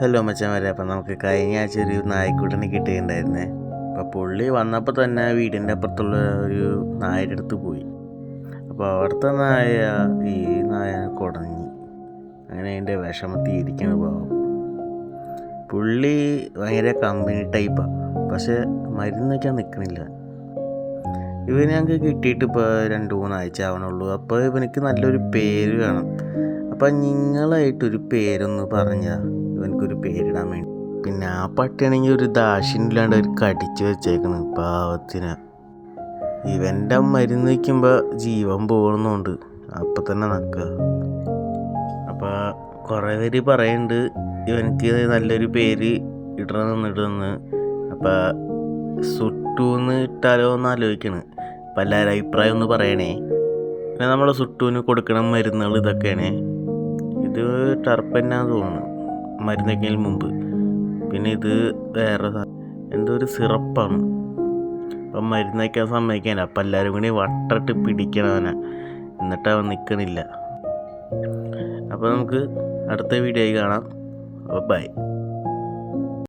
Hello മച്ചാന്മാരെ, അപ്പം നമുക്ക് കഴിഞ്ഞ ആഴ്ച ഒരു നായ്ക്കുട്ടനെ കിട്ടിയിട്ടുണ്ടായിരുന്നേ. അപ്പോൾ പുള്ളി വന്നപ്പോൾ തന്നെ വീടിൻ്റെ അപ്പുറത്തുള്ള ഒരു നായയുടെ അടുത്ത് പോയി. അപ്പോൾ അവിടുത്തെ ഈ നായ കുടഞ്ഞു. അങ്ങനെ അതിൻ്റെ വിഷമത്തിൽ ഇരിക്കണ പാവം. പുള്ളി ഭയങ്കര കമ്പനി ടൈപ്പാണ്, പക്ഷെ മരുന്ന് വയ്ക്കാൻ നിൽക്കണില്ല. ഇവന് ഞങ്ങൾക്ക് കിട്ടിയിട്ട് ഇപ്പോൾ 2-3 ആഴ്ച ആവണുള്ളൂ. അപ്പോൾ ഇവനക്ക് നല്ലൊരു പേര് വേണം. അപ്പം നിങ്ങളായിട്ടൊരു പേരൊന്ന് പറഞ്ഞാൽ ഇവനക്കൊരു പേരിടാൻ വേണ്ടി. പിന്നെ ആ പട്ടിയാണെങ്കിൽ ഒരു ദാക്ഷിണില്ലാണ്ട് ഒരു കടിച്ച് വെച്ചേക്കണം പാവത്തിന്. ഇവൻ്റെ മരുന്ന് വയ്ക്കുമ്പോൾ ജീവൻ പോകുന്നുണ്ട്, അപ്പം തന്നെ നക്കുക. അപ്പോൾ കുറേ പേര് പറയുന്നുണ്ട് ഇവനക്ക് നല്ലൊരു പേര് ഇടണമെന്ന്. അപ്പോൾ സുട്ടൂന്ന് ഇട്ടാലോ എന്ന് ആലോചിക്കണ്. അപ്പം എല്ലാവരും അഭിപ്രായം ഒന്ന് പറയണേ. പിന്നെ നമ്മൾ സുട്ടൂന് കൊടുക്കണ മരുന്നുകൾ ഇതൊക്കെയാണ്. ഇത് ടർപ്പന്നാന്ന് തോന്നുന്നു മരുന്ന് വയ്ക്കുന്നതിന് മുമ്പ്. പിന്നെ ഇത് വേറെ എന്തോ ഒരു സിറപ്പാണ്. അപ്പം മരുന്ന് വയ്ക്കാൻ സമ്മതിക്കാനാണ്. അപ്പം എല്ലാവരും കൂടി വട്ടിട്ട് പിടിക്കണവനാ, എന്നിട്ട് അവൻ നിൽക്കണില്ല. അപ്പോൾ നമുക്ക് അടുത്ത വീഡിയോയിൽ കാണാം. അപ്പോൾ ബൈ.